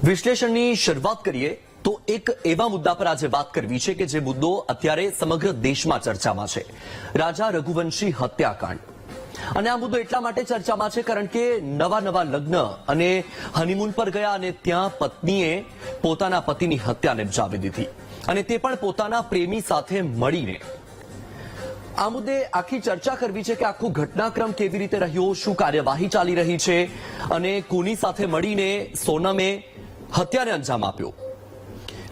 વિશ્લેષણની શરૂઆત કરીએ તો એક એવા મુદ્દા પર આજે વાત કરવી છે કે જે મુદ્દો અત્યારે સમગ્ર દેશમાં ચર્ચામાં છે, રાજા રઘુવંશી હત્યાકાંડ। અને આ મુદ્દો એટલા માટે ચર્ચામાં છે કારણ કે નવા લગ્ન અને હનીમૂન પર ગયા અને ત્યાં પત્નીએ પોતાના પતિની હત્યા નિપજાવી દીધી, અને તે પણ પોતાના પ્રેમી સાથે મળીને। આ મુદ્દે આખી ચર્ચા કરવી છે કે આખો ઘટનાક્રમ કેવી રીતે રહ્યો, શું કાર્યવાહી ચાલી રહી છે અને કોની સાથે મળીને સોનમે હત્યાને અંજામ આપ્યો।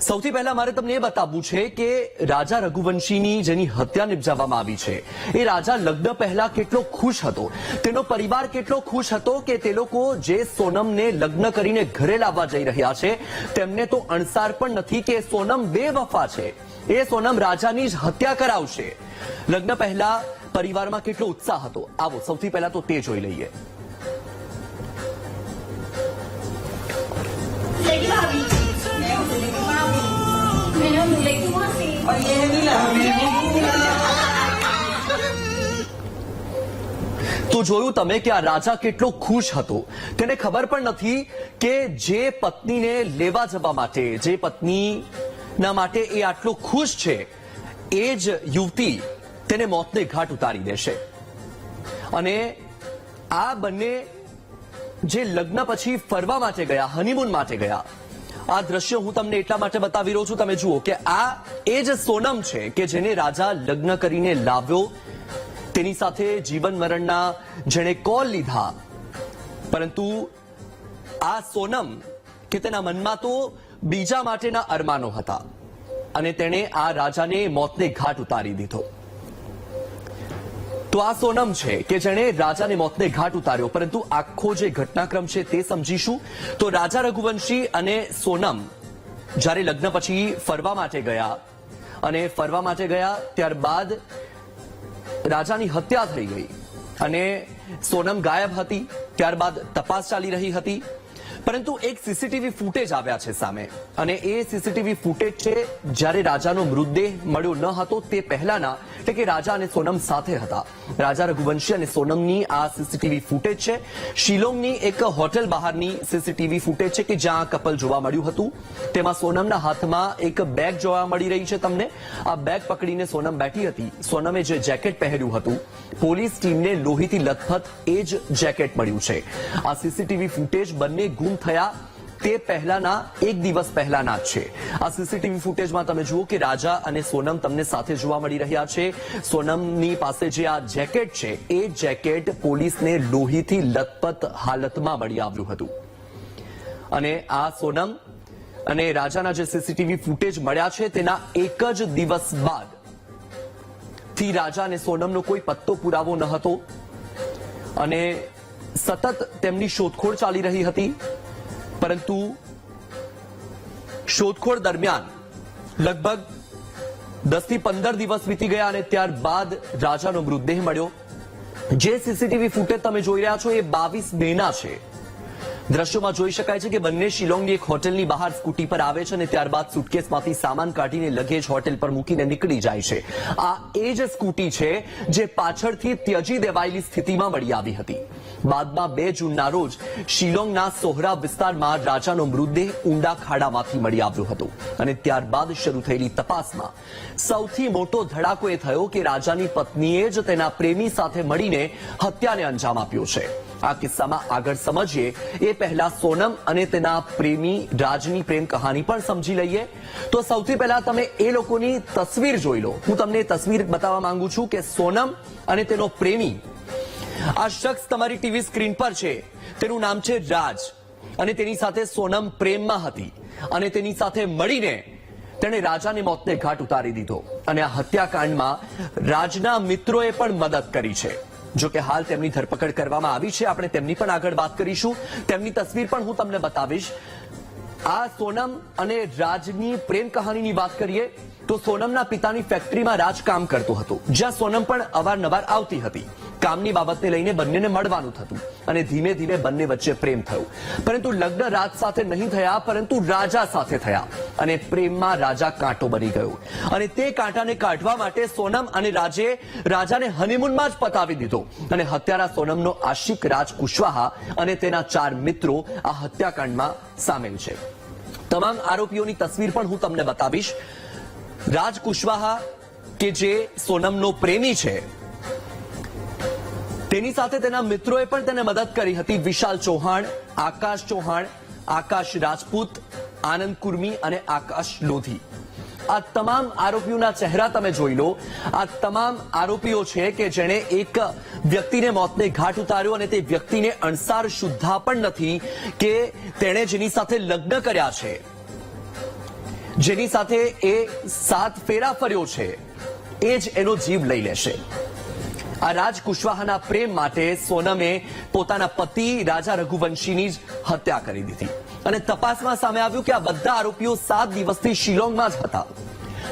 સૌથી પહેલા મારે તમને એ બતાવવું છે કે રાજા રઘુવંશીની જેની હત્યા નિપજાવવામાં આવી છે એ રાજા લગ્ન પહેલા કેટલો ખુશ હતો, તેનો પરિવાર કેટલો ખુશ હતો કે તે લોકો જે સોનમને લગ્ન કરીને ઘરે લાવવા જઈ રહ્યા છે તેમને તો અણસાર પણ નથી કે સોનમ બેવફા છે, એ સોનમ રાજાની જ હત્યા કરાવશે। લગ્ન પહેલા પરિવારમાં કેટલો ઉત્સાહ હતો, આવો સૌથી પહેલા તો તે જોઈ લઈએ। તો જોયું તમે કે આ રાજા કેટલો ખુશ હતો, તેને ખબર પણ નથી કે જે પત્નીને લેવા જવા માટે, જે પત્નીના માટે એ આટલો ખુશ છે એ જ યુવતી તેને મોતને ઘાટ ઉતારી દેશે। અને આ બંને જે લગ્ન પછી ફરવા માટે ગયા, હનીમૂન માટે ગયા, આ દ્રશ્ય હું તમને એટલા માટે બતાવી રહ્યો છું, તમે જુઓ કે આ એ જ સોનમ છે કે જેને રાજા લગ્ન કરીને લાવ્યો, તેની સાથે જીવન મરણના જેણે કોલ લીધા, પરંતુ આ સોનમ કે તેના મનમાં તો બીજા માટેના અરમાનો હતા અને તેણે આ રાજાને મોતને ઘાટ ઉતારી દીધો। તો આ સોનમ છે કે જેણે રાજાને મોતને ઘાટ ઉતાર્યો, પરંતુ આખો જે ઘટનાક્રમ છે તે સમજીશું। તો રાજા રઘુવંશી અને સોનમ જ્યારે લગ્ન પછી ફરવા માટે ગયા અને ફરવા માટે ગયા ત્યારબાદ રાજાની હત્યા થઈ ગઈ અને સોનમ ગાયબ હતી, ત્યારબાદ તપાસ ચાલી રહી હતી, પરંતુ એક સીસીટીવી ફૂટેજ આવ્યા છે સામે, અને એ સીસીટીવી ફૂટેજ છે જ્યારે રાજાનો મૃતદેહ મળ્યો ન હતો તે પહેલાના, એટલે કે રાજા અને સોનમ સાથે હતા। રાજા રઘુવંશી અને સોનમની આ સીસીટીવી ફૂટેજ છે, શિલોંગની એક હોટેલ બહારની સીસીટીવી ફૂટેજ છે કે જ્યાં કપલ જોવા મળ્યું હતું। તેમાં સોનમના હાથમાં એક બેગ જોવા મળી રહી છે તમને, આ બેગ પકડીને સોનમ બેઠી હતી। સોનમે જે જેકેટ પહેર્યું હતું, પોલીસ ટીમને લોહીથી લથપથ એ જ જેકેટ મળ્યું છે। આ સીસીટીવી ફૂટેજ બંને ગુમ થયા તે પહેલાના એક દિવસ પહેલાના જ છે। આ સીસીટીવી ફૂટેજમાં તમે જુઓ કે રાજા અને સોનમ તમને સાથે જોવા મળી રહ્યા છે। સોનમની પાસે જે આ જેકેટ છે એ જેકેટ પોલીસને લોહીથી લથપથ હાલતમાં મળી આવ્યું હતું, અને આ સોનમ અને રાજાના જે સીસીટીવી ફૂટેજ મળ્યા છે તેના એક જ દિવસ બાદ થી રાજા અને સોનમનો કોઈ પત્તો પુરાવો ન હતો અને સતત તેમની શોધખોળ ચાલી રહી હતી, પરંતુ શોધખોળ દરમિયાન લગભગ 10 થી 15 દિવસ વીતી ગયા અને ત્યારબાદ રાજાનો મૃતદેહ મળ્યો। જે સીસીટીવી ફૂટેજ તમે જોઈ રહ્યા છો એ 22 મેના છે। દ્રશ્યોમાં જોઈ શકાય છે કે બંને શિલોંગની એક હોટેલની બહાર સ્કૂટી પર આવે છે અને ત્યારબાદ સુટકેસમાંથી સામાન કાઢીને લગેજ હોટેલ પર મૂકીને નીકળી જાય છે। આ એ જ સ્કૂટી છે જે પાછળથી ત્યજી દેવાયેલી સ્થિતિમાં મળી આવી હતી। બાદમાં 2 જૂનના રોજ શિલોંગના સોહરા વિસ્તારમાં રાજાનો મૃતદેહ ઊંડા ખાડામાંથી મળી આવ્યો હતો, અને ત્યારબાદ શરૂ થયેલી તપાસમાં સૌથી મોટો ધડાકો એ થયો કે રાજાની પત્નીએ જ તેના પ્રેમી સાથે મળીને હત્યાને અંજામ આપ્યો છે। આ કિસ્સામાં આગળ સમજીએ એ પહેલા સોનમ અને તેના પ્રેમી રાજની પ્રેમ કહાની પણ સમજી લઈએ। તો સૌથી પહેલા તમે એ લોકોની તસવીર જોઈ લો। હું તમને તસવીર બતાવવા માંગુ છું કે સોનમ અને તેનો પ્રેમી, આ શખ્સ તમારી ટીવી સ્ક્રીન પર છે, તેનું નામ છે રાજ, અને તેની સાથે સોનમ પ્રેમમાં હતી અને તેની સાથે મળીને તેણે રાજાને મોતને ઘાટ ઉતારી દીધો, અને આ હત્યાકાંડમાં રાજના મિત્રોએ પણ મદદ કરી છે। જો કે હાલ તેમની ધરપકડ કરવામાં આવી છે, આપણે તેમની પણ આગળ વાત કરીશું, તેમની તસવીર પણ હું તમને બતાવીશ। આ સોનમ અને રાજની પ્રેમ કહાનીની વાત કરીએ તો સોનમના પિતાની ફેક્ટરીમાં રાજ કામ કરતો હતો, જ્યાં સોનમ પણ અવારનવાર આવતી હતી, કામની બાબતને લઈને બંનેને મળવાનું થતું અને ધીમે ધીમે બંને વચ્ચે પ્રેમ થયો. પરંતુ લગ્ન રાજ સાથે નહીં થયા, પરંતુ રાજા સાથે થયા અને પ્રેમમાં રાજા કાંટો બની ગયો અને તે કાંટાને કાઢવા માટે સોનમ અને રાજે રાજાને હનીમૂનમાં જ પતાવી દીધો અને હત્યારા સોનમનો આશિક રાજ કુશવાહા અને તેના 4 મિત્રો આ હત્યાકાંડમાં સામેલ છે. તમામ આરોપીઓની તસવીર પણ હું તમને બતાવીશ. રાજ કુશવાહા કે જે સોનમનો પ્રેમી છે, તેની સાથે તેના મિત્રોએ પણ તેને મદદ કરી હતી. વિશાલ ચૌહાણ, આકાશ ચૌહાણ, આકાશ રાજપૂત, આનંદ કુર્મી અને આકાશ લોધી. આ તમામ આરોપીઓના ચહેરા તમે જોઈ લો. આ તમામ આરોપીઓ છે કે જેણે એક વ્યક્તિને મોતને ઘાટ ઉતાર્યો અને તે વ્યક્તિને અણસાર શુદ્ધા પણ નથી કે તેણે જેની સાથે લગ્ન કર્યા છે, જેની સાથે એ 7 ફેરા ફર્યો છે, એ જ એનો જીવ લઈ લેશે. આ રાજ કુશવાહાના પ્રેમ માટે સોનમે પોતાના પતિ રાજા રઘુવંશીની જ હત્યા કરી દીધી અને તપાસમાં સામે આવ્યું કે આ બધા આરોપીઓ 7 દિવસથી શિલોંગમાં જ હતા.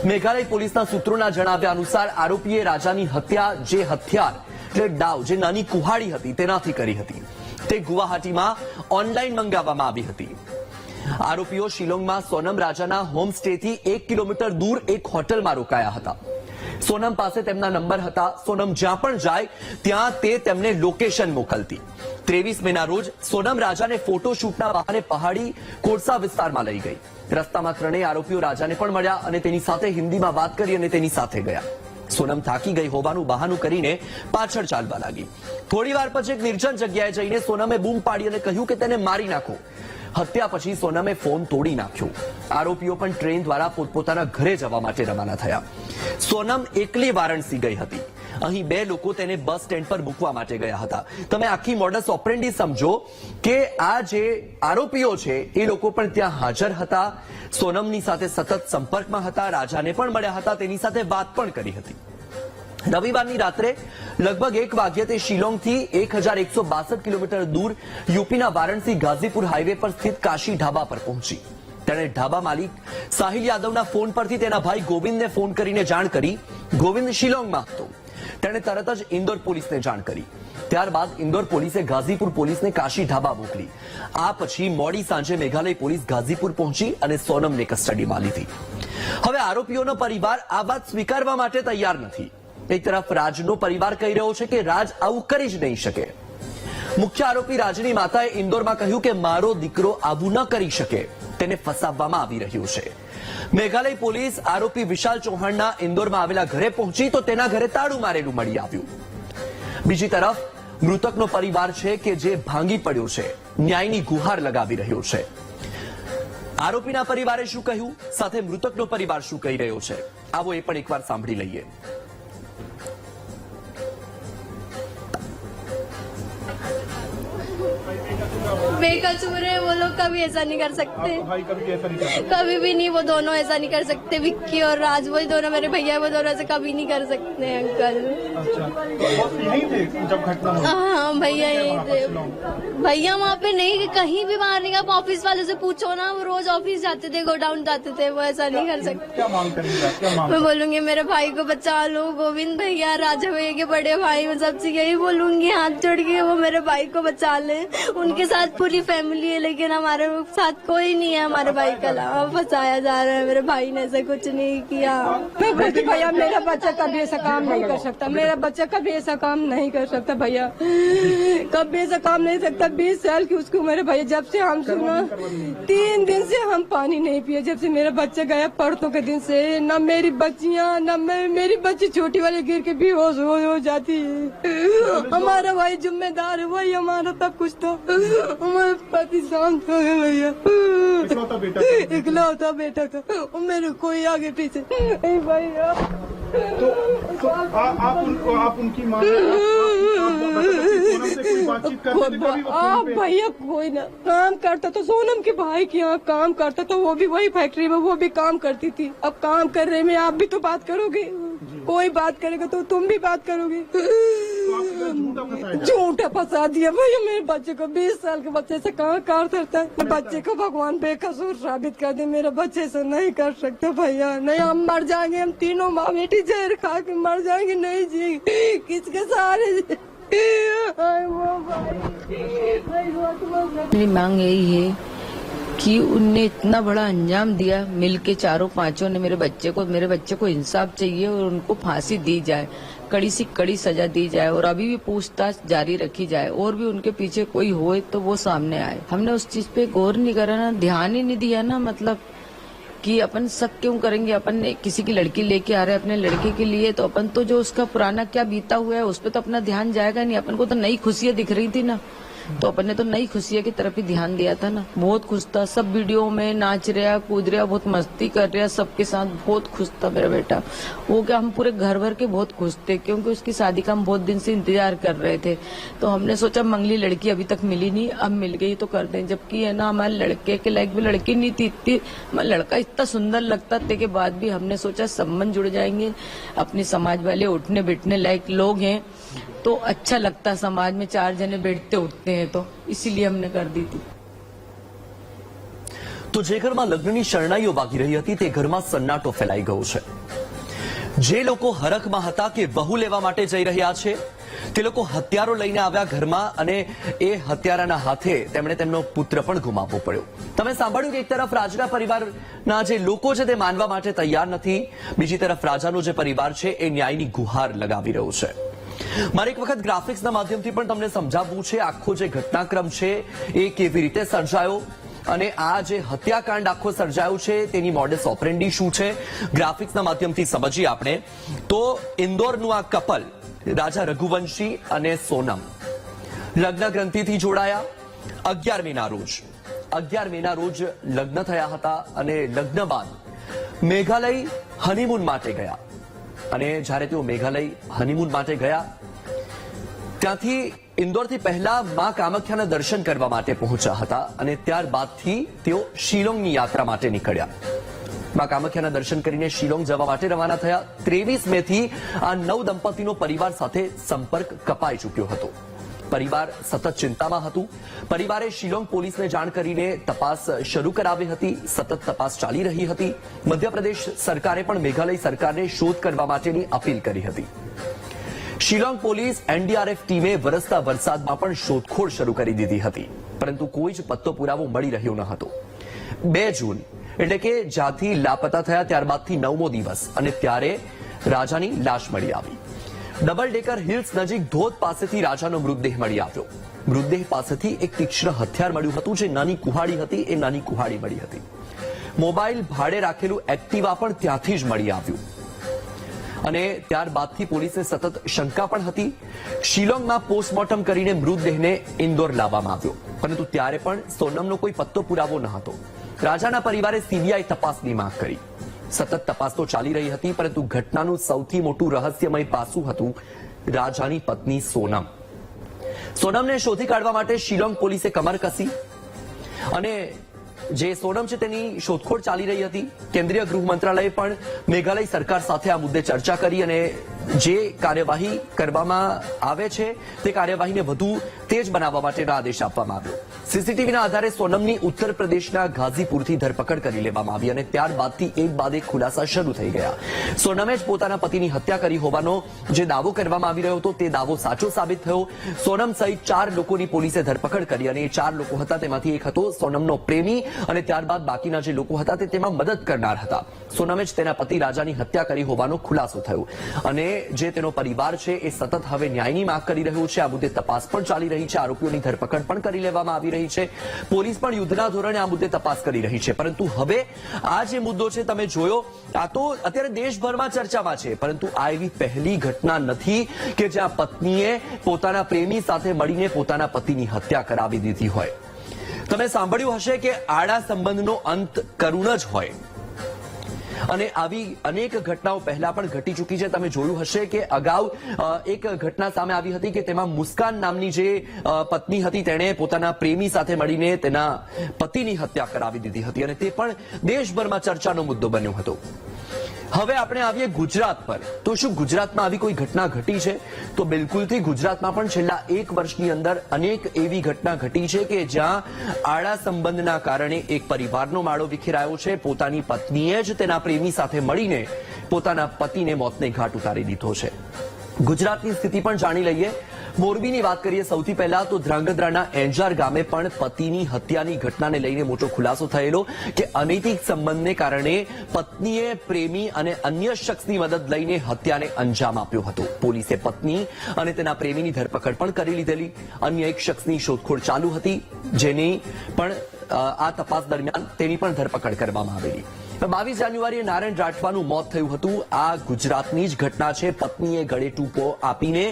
મેઘાલય પોલીસના સૂત્રોના જણાવ્યા અનુસાર આરોપીએ રાજાની હત્યા જે હથિયાર એટલે ડાવ, જે નાની કુહાડી હતી તેનાથી કરી હતી. તે ગુવાહાટીમાં ઓનલાઈન મંગાવવામાં આવી હતી. આરોપીઓ શિલોંગમાં સોનમ રાજાના હોમસ્ટેથી 1 કિલોમીટર દૂર એક હોટલમાં રોકાયા હતા. સોનમ પાસે તેમના નંબર હતા. સોનમ જ્યાં પણ જાય ત્યાં તે તેમને લોકેશન મોકલતી. 23 મેના રોજ સોનમ રાજાને ફોટોશૂટના બહાને પહાડી કોરસા વિસ્તારમાં લઈ ગઈ. રસ્તામાં 3 આરોપીઓ રાજાને પણ મળ્યા અને તેની સાથે હિન્દીમાં વાત કરી અને તેની સાથે ગયા. સોનમ થાકી ગઈ હોવાનું બહાનું કરીને પાછળ ચાલવા લાગી. થોડી વાર પછી એક નિર્જન જગ્યાએ જઈને સોનમે બૂમ પાડી અને કહ્યું કે તેને મારી નાખો. હત્યા પછી સોનમે ફોન તોડી નાખ્યો. આરોપીઓ પણ ટ્રેન દ્વારા પોતપોતાના ઘરે જવા માટે રવાના થયા. સોનમ એકલી વારાણસી ગઈ હતી. અહીં 2 લોકો તેને બસ સ્ટેન્ડ પર મૂકવા માટે ગયા હતા. તમે આખી મોડસ ઓપરેન્ડી સમજો કે આ જે આરોપીઓ છે એ લોકો પણ ત્યાં હાજર હતા, સોનમની સાથે સતત સંપર્કમાં હતા, રાજાને પણ મળ્યા હતા, તેની સાથે વાત પણ કરી હતી. રવિવારની રાત્રે લગભગ 1 વાગ્યે તે શિલોંગથી 1162 કિલોમીટર દૂર યુપીના વારાણસી ગાઝીપુર હાઈવે પર સ્થિત કાશી ઢાબા પર પહોંચી. તેણે ઢાબા માલિક સાહિલ યાદવના ફોન પરથી તેના ભાઈ ગોવિંદને ફોન કરીને જાણ કરી. ગોવિંદ શિલોંગમાં હતો. તેણે તરત જ ઇન્દોર પોલીસને જાણ કરી. ત્યારબાદ ઇન્દોર પોલીસે ગાઝીપુર પોલીસને કાશી ઢાબા મોકલી. આ પછી મોડી સાંજે મેઘાલય પોલીસ ગાઝીપુર પહોંચી અને સોનમને કસ્ટડીમાં લીધી. હવે આરોપીઓનો પરિવાર આ વાત સ્વીકારવા માટે તૈયાર નથી. એક તરફ રાજનો પરિવાર કહી રહ્યો છે કે રાજ આવું કરી જ નહીં શકે. મુખ્ય આરોપી રાજની માતાએ ઇન્દોરમાં કહ્યું કે મારો દીકરો આવું ન કરી શકે, તેને ફસાવવામાં આવી રહ્યું છે. મેઘાલય પોલીસ આરોપી વિશાલ ચૌહાણના ઇન્દોરમાં આવેલા ઘરે પહોંચી તો તેના ઘરે તાળું મારેલું મળી આવ્યું. બીજી તરફ મૃતકનો પરિવાર છે કે જે ભાંગી પડ્યો છે, ન્યાયની ગુહાર લગાવી રહ્યો છે. આરોપીના પરિવારે શું કહ્યું, સાથે મૃતકનો પરિવાર શું કહી રહ્યો છે, આવો એ પણ એકવાર સાંભળી લઈએ. बेकसूर है, वो लोग कभी ऐसा नहीं कर सकते. भाई कभी ऐसा नहीं करता. कभी भी नहीं, वो दोनों ऐसा नहीं कर सकते. विक्की और राज, वो दोनों मेरे भैया, वो दोनों ऐसे कभी नहीं कर सकते हैं अंकल. अच्छा, वो यहीं थे जब घटना हुई? हाँ भैया यहीं थे. भैया वहाँ पे नहीं, कहीं भी बाहर नहीं. आप ऑफिस वाले से पूछो ना, वो रोज ऑफिस जाते थे, गोडाउन जाते थे, वो ऐसा नहीं कर सकते. क्या मांग करेंगे आप? क्या मांग? मैं बोलूंगी मेरे भाई को बचा लो. गोविंद भैया, राजा भैया के बड़े भाई, मैं सबसे यही बोलूंगी, हाथ जोड़ के वो मेरे भाई को बचा ले. उनके साथ पूरी फैमिली है, लेकिन हमारे साथ कोई नहीं है. हमारे भाई का अलावा फंसाया जा रहा है. मेरे भाई ने ऐसा कुछ नहीं किया. मैं बोलती भैया मेरा बच्चा कभी ऐसा काम नहीं कर सकता. मेरा बच्चा कभी ऐसा काम नहीं कर सकता भैया, कभी ऐसा काम नहीं सकता. 20 साल की उसको मेरे भैया, जब से हम सुना 3 दिन से हम पानी नहीं पिए, जब से मेरा बच्चा गया परसों के दिन से. न मेरी बच्चियां, न मेरी बच्ची छोटी वाली गिर के बेहोश हो जाती है. हमारा भाई जिम्मेदार है, वही हमारा सब कुछ. तो हमारे पति शांत हो गए भैया. इकलौता बेटा था. इकलौता बेटा था, और मेरे कोई आगे पीछे नहीं भैया. तो आप उनकी माँ से कोई बातचीत करते थे कभी? आप भैया कोई ना काम करता तो सोनम के भाई के यहाँ काम करता, तो वो भी वही फैक्ट्री में वो भी काम करती थी. अब काम कर रहे में आप भी तो बात करोगे, कोई बात करेगा तो तुम भी बात करोगे. झूठा फंसा दिया भैया मेरे बच्चे को. 20 साल के बच्चे से कहाँ कर सकता है? बच्चे को भगवान बेकसूर साबित कर दे. मेरे बच्चे से नहीं कर सकते भैया. नहीं, हम मर जाएंगे, हम तीनों माँ बेटी जहर खा के मर जाएंगे. नहीं जी, किसके सहारे मेरी मांग यही है कि उनने इतना बड़ा अंजाम दिया, मिलके चारों पांचों ने मेरे बच्चे को इंसाफ चाहिए और उनको फांसी दी जाए, कड़ी से कड़ी सजा दी जाए और अभी भी पूछताछ जारी रखी जाए और भी उनके पीछे कोई होए तो वो सामने आए। हमने उस चीज पे गौर नहीं करा ना, ध्यान ही नहीं दिया ना, मतलब कि अपन शक क्यों करेंगे। अपन ने किसी की लड़की लेके आ रहे हैं अपने लड़के के लिए, तो अपन तो जो उसका पुराना क्या बीता हुआ है उस पर तो अपना ध्यान जाएगा नहीं। अपन को तो नई खुशियां दिख रही थी ना, तो अपन ने तो नई खुशियां की तरफ ही ध्यान दिया था ना। बहुत खुश था, सब वीडियो में नाच रहा कूद रहा, बहुत मस्ती कर रहा, सबके साथ बहुत खुश था मेरा बेटा। वो क्या, हम पूरे घर भर के बहुत खुश थे क्योंकि उसकी शादी का हम बहुत दिन से इंतजार कर रहे थे। तो हमने सोचा मंगली लड़की अभी तक मिली नहीं, अब मिल गई तो कर दें। जबकि है ना, हमारे लड़के के लायक भी लड़की नहीं थी, इतनी लड़का इतना सुंदर लगता थे के बाद भी हमने सोचा संबंध जुड़ जाएंगे, अपने समाज वाले उठने बैठने लायक लोग हैं तो अच्छा लगता, समाज में चार जने बैठते उठते हैं, तो इसीलिए हमने कर दी थी। તો જે ઘરમાં લગ્નની શરણાઈઓ વાગી રહી હતી તે ઘરમાં સન્નાટો ફેલાઈ ગયો છે। જે લોકો હરખમાં હતા કે બહુ લેવા માટે જઈ રહ્યા છે તે લોકો હથિયારો લઈને આવ્યા ઘરમાં અને એ હથિયારાના હાથે તેમણે તેમનો પુત્ર પણ ગુમાવવો પડ્યો। તમે સાંભળ્યું કે એક તરફ રાજના પરિવારના જે લોકો છે તે માનવા માટે તૈયાર નથી, બીજી તરફ રાજાનો જે પરિવાર છે એ ન્યાયની ગુહાર લગાવી રહ્યો છે। મારે એક વખત ગ્રાફિક્સના માધ્યમથી પણ તમને સમજાવવું છે આખો જે ઘટનાક્રમ છે એ કેવી રીતે સર્જાયો અને આ જે હત્યાકાંડ આખો સર્જાયો છે તેની મોડસ ઓપરેન્ડી શું છે, ગ્રાફિક્સના માધ્યમથી સમજીએ આપણે। તો ઇન્દોરનું આ કપલ રાજા રઘુવંશી અને સોનમ લગ્ન ગ્રંથિથી જોડાયા 11 મેના રોજ લગ્ન થયા હતા અને લગ્ન બાદ મેઘાલય હનીમૂન માટે ગયા અને જ્યારે તેઓ મેઘાલય હનીમૂન માટે ગયા ત્યાંથી ઇન્દોરથી પહેલા માં કામાખ્યાના દર્શન કરવા માટે પહોંચ્યા હતા અને ત્યારબાદથી તેઓ શિલોંગની યાત્રા માટે નીકળ્યા। માં કામાખ્યાના દર્શન કરીને શિલોંગ જવા માટે રવાના થયા। 23 મેથી આ નવ દંપતીનો પરિવાર સાથે સંપર્ક કપાઈ ચૂક્યો હતો। પરિવાર સતત ચિંતામાં હતું। પરિવારે શિલોંગ પોલીસને જાણ કરીને તપાસ શરૂ કરાવી હતી। સતત તપાસ ચાલી રહી હતી। મધ્યપ્રદેશ સરકારે પણ મેઘાલય સરકારને શોધ કરવા માટેની અપીલ કરી હતી। શિલોંગ પોલીસ એનડીઆરએફ ટીમે વરસતા વરસાદમાં પણ શોધખોળ શરૂ કરી દીધી હતી, પરંતુ કોઈ જ પત્તો પુરાવો મળી રહ્યો ન હતો। 2 જૂન એટલે કે જ્યાંથી લાપતા થયા ત્યારબાદથી 9મો દિવસ અને ત્યારે રાજાની લાશ મળી આવી। ડબલ ડેકર હિલ્સ નજીક ધોધ પાસેથી રાજાનો મૃતદેહ મળી આવ્યો। મૃતદેહ પાસેથી એક તીક્ષ્ણ હથિયાર મળ્યું હતું જે નાની કુહાડી હતી, એ નાની કુહાડી મળી હતી। મોબાઈલ ભાડે રાખેલું એક્ટિવા પણ ત્યાંથી જ મળી આવ્યું અને ત્યારબાદથી પોલીસને સતત શંકા પણ હતી। શિલોંગમાં પોસ્ટમોર્ટમ કરીને મૃતદેહને ઇન્દોર લાવવામાં આવ્યો, પરંતુ ત્યારે પણ સોનમનો કોઈ પત્તો પુરાવો ન હતો। રાજાના પરિવારે સીબીઆઈ તપાસની માંગ કરી। સતત તપાસ તો ચાલી રહી હતી, પરંતુ ઘટનાનું સૌથી મોટું રહસ્યમય પાસું હતું રાજાની પત્ની સોનમ। સોનમને શોધી કાઢવા માટે શિલોંગ પોલીસે કમર કસી અને જે સોનમ છે તેની શોધખોળ ચાલી રહી હતી। કેન્દ્રીય ગૃહ મંત્રાલયે પણ મેઘાલય સરકાર સાથે આ મુદ્દે ચર્ચા કરી અને જે કાર્યવાહી કરવામાં આવે છે તે કાર્યવાહીને વધુ તેજ બનાવવા માટેનો આદેશ આપવામાં આવ્યો। સીસીટીવીના આધારે સોનમની ઉત્તર પ્રદેશના ગાઝીપુરથી ધરપકડ કરી લેવામાં આવી અને ત્યારબાદથી એક બાદ એક ખુલાસા શરૂ થઈ ગયા। સોનમે જ પોતાના પતિની હત્યા કરી હોવાનો જે દાવો કરવામાં આવી રહ્યો હતો તે દાવો સાચો સાબિત થયો। સોનમ સહિત 4 લોકોની પોલીસે ધરપકડ કરી અને એ 4 લોકો હતા તેમાંથી એક હતો સોનમનો પ્રેમી અને ત્યારબાદ બાકીના જે લોકો હતા તે તેમાં મદદ કરનાર હતા। સોનમે જ તેના પતિ રાજાની હત્યા કરી હોવાનો ખુલાસો થયો અને જે તેનો પરિવાર છે એ સતત હવે ન્યાયની માંગ કરી રહ્યું છે। આ મુદ્દે તપાસ પણ ચાલી રહી છે, આરોપીઓની ધરપકડ પણ કરી લેવામાં આવી રહી છે। પોલીસ પણ યુદ્ધના ધોરણે આ મુદ્દે તપાસ કરી રહી છે, પરંતુ હવે આ જે મુદ્દો છે તમે જોયો, આ તો અત્યારે દેશભરમાં ચર્ચામાં છે, પરંતુ આ એવી પહેલી ઘટના નથી કે જ્યાં પત્નીએ પોતાના પ્રેમી સાથે મળીને પોતાના પતિની હત્યા કરાવી દીધી હોય। તમે સાંભળ્યું હશે કે આડા સંબંધનો અંત કરુણ જ હોય અને આવી અનેક ઘટનાઓ પહેલા પણ ઘટી ચૂકી છે। તમે જોયું હશે કે અગાઉ એક ઘટના સામે આવી હતી કે તેમાં મુસ્કાન નામની જે પત્ની હતી તેણે પોતાના પ્રેમી સાથે મળીને તેના પતિની હત્યા કરાવી દીધી હતી અને તે પણ દેશભરમાં ચર્ચાનો મુદ્દો બન્યો હતો। હવે આપણે આવીએ ગુજરાત પર। તો શું ગુજરાતમાં આવી કોઈ ઘટના ઘટી છે? તો બિલકુલથી ગુજરાતમાં પણ છેલ્લા 1 વર્ષની અંદર અનેક એવી ઘટના ઘટી છે કે જ્યાં આડા સંબંધના કારણે એક પરિવારનો માળો વિખેરાયો છે। પોતાની પત્નીએ જ તેના પ્રેમી સાથે મળીને પોતાના પતિને મોતને ઘાટ ઉતારી દીધો છે। ગુજરાતની સ્થિતિ પણ જાણી લઈએ। મોરબીની વાત કરીએ સૌથી પહેલા તો ધ્રાંગધ્રાના એંજાર ગામે પણ પતિની હત્યાની ઘટનાને લઈને મોટો ખુલાસો થયેલો કે અનૈતિક સંબંધને કારણે પત્નીએ પ્રેમી અને અન્ય શખ્સની મદદ લઈને હત્યાને અંજામ આપ્યો હતો. પોલીસે પત્ની અને તેના પ્રેમીની ધરપકડ પણ કરી લીધેલી. અન્ય એક શખ્સની શોધખોળ ચાલુ હતી, જેની પણ આ તપાસ દરમિયાન તેની પણ ધરપકડ કરવામાં આવેલી. 22 જાન્યુઆરીએ નારાયણ રાઠવાનું મોત થયું હતું. આ ગુજરાતની જ ઘટના છે. પત્નીએ ગળે ટૂંપો આપીને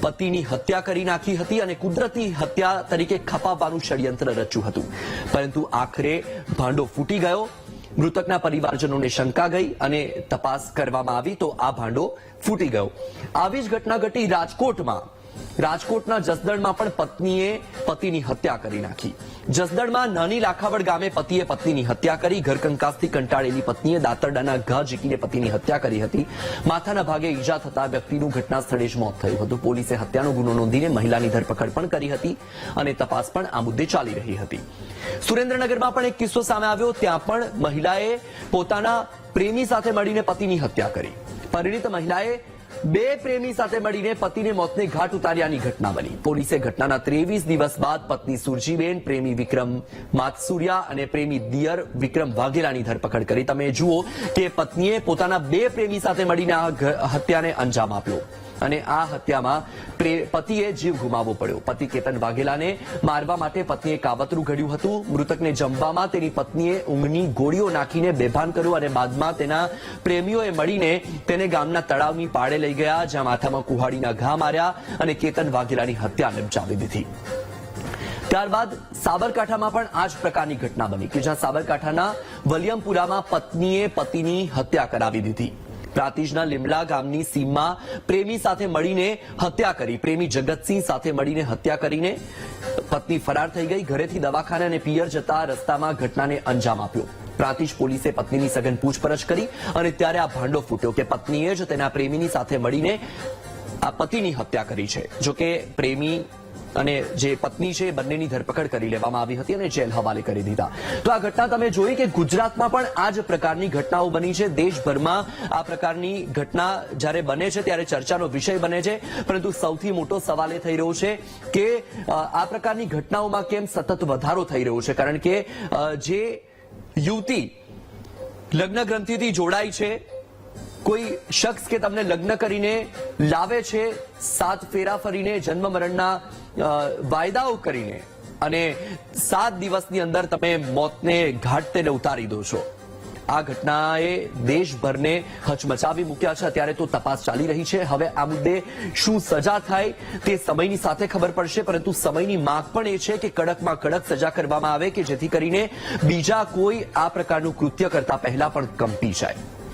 પતિની હત્યા કરી નાખી હતી અને કુદરતી હત્યા તરીકે ખપાવવાનું ષડયંત્ર રચ્યું હતું, પરંતુ આખરે ભાંડો ફૂટી ગયો. મૃતકના પરિવારજનોને શંકા ગઈ અને તપાસ કરવામાં આવી તો આ ભાંડો ફૂટી ગયો. આવી જ ઘટના ઘટી રાજકોટમાં. રાજકોટના જસદણમાં પણ પત્નીએ પતિની હત્યા કરી નાખી. જસદણમાં નાની લાખાવડ ગામે પતિએ પત્નીની હત્યા કરી. ઘરકંકાસથી કંટાળેલી પત્નીએ દાતરડાના ઘા ઝીકીને પતિની હત્યા કરી હતી. માથાના ભાગે ઈજા થતા વ્યક્તિનું ઘટના સ્થળે જ મોત થયું હતું. પોલીસે હત્યાનો ગુનો નોંધીને મહિલાની ધરપકડ પણ કરી હતી અને તપાસ પણ આ મુદ્દે ચાલી રહી હતી. સુરેન્દ્રનગરમાં પણ એક કિસ્સો સામે આવ્યો. ત્યાં પણ મહિલાએ પોતાના પ્રેમી સાથે મળીને પતિની હત્યા કરી. પરિણીત મહિલાએ બે પ્રેમી સાથે મળીને પતિને મોતને ઘાટ ઉતાર્યાની ઘટના બની. પોલીસે ઘટનાના 23 દિવસ બાદ પત્ની સુરજીબેન, પ્રેમી વિક્રમ માતસુરિયા અને પ્રેમી દિયર વિક્રમ વાઘેલાની ધરપકડ કરી. તમે જુઓ કે પત્નીએ પોતાના બે પ્રેમી સાથે મળીને આ હત્યાને અંજામ આપ્યો અને આ હત્યામાં પતિએ જીવ ગુમાવવો પડ્યો. પતિ કેતન વાઘેલાને મારવા માટે પત્નીએ કાવતરું ઘડ્યું હતું. મૃતકને જમવામાં તેની પત્નીએ ઊંઘની ગોળીઓ નાખીને બેભાન કર્યો અને બાદમાં તેના પ્રેમીઓએ મળીને તેને ગામના તળાવની પાળે લઈ ગયા, જ્યાં માથામાં કુહાડીના ઘા માર્યા અને કેતન વાઘેલાની હત્યા નિપજાવી દીધી. ત્યારબાદ સાબરકાંઠામાં પણ આ જ પ્રકારની ઘટના બની કે જ્યાં સાબરકાંઠાના વલિયમપુરામાં પત્નીએ પતિની હત્યા કરાવી દીધી. પ્રાતિજના લીમડા ગામની સીમમાં પ્રેમી સાથે મળીને હત્યા કરી. પ્રેમી જગતસિંહ સાથે મળીને હત્યા કરીને પત્ની ફરાર થઈ ગઈ. ઘરેથી દવાખાને અને પિયર જતા રસ્તામાં ઘટનાને અંજામ આપ્યો. પ્રાતિજ પોલીસે પત્નીની સઘન પૂછપરછ કરી અને ત્યારે આ ભાંડો ફૂટ્યો કે પત્નીએ જ તેના પ્રેમીની સાથે મળીને આ પતિની હત્યા કરી છે. જોકે પ્રેમી અને જે પત્ની છે બંનેની ધરપકડ કરી લેવામાં આવી હતી અને જેલ હવાલે કરી દીધા. તો આ ઘટના તમે જોઈ કે ગુજરાતમાં પણ આ જ પ્રકારની ઘટનાઓ બની છે. દેશભરમાં આ પ્રકારની ઘટના જ્યારે બને છે ત્યારે ચર્ચાનો વિષય બને છે, પરંતુ સૌથી મોટો સવાલ એ થઈ રહ્યો છે કે આ પ્રકારની ઘટનાઓમાં કેમ સતત વધારો થઈ રહ્યો છે. કારણ કે જે યુવતી લગ્ન ગ્રંથિથી જોડાય છે, કોઈ શખ્સ કે તમને લગ્ન કરીને લાવે છે, 7 ફેરા ફરીને જન્મ મરણના વાયદાઓ કરીને અને 7 દિવસની અંદર તમે મોતને ઘાટ તેને ઉતારી દો છો. આ ઘટનાએ દેશભરને હચમચાવી મૂક્યા છે. અત્યારે તો તપાસ ચાલી રહી છે. હવે આ મુદ્દે શું સજા થાય તે સમયની સાથે ખબર પડશે, પરંતુ સમયની માંગ પણ એ છે કે કડકમાં કડક સજા કરવામાં આવે કે જેથી કરીને બીજા કોઈ આ પ્રકારનું કૃત્ય કરતા પહેલા પણ કંપી જાય.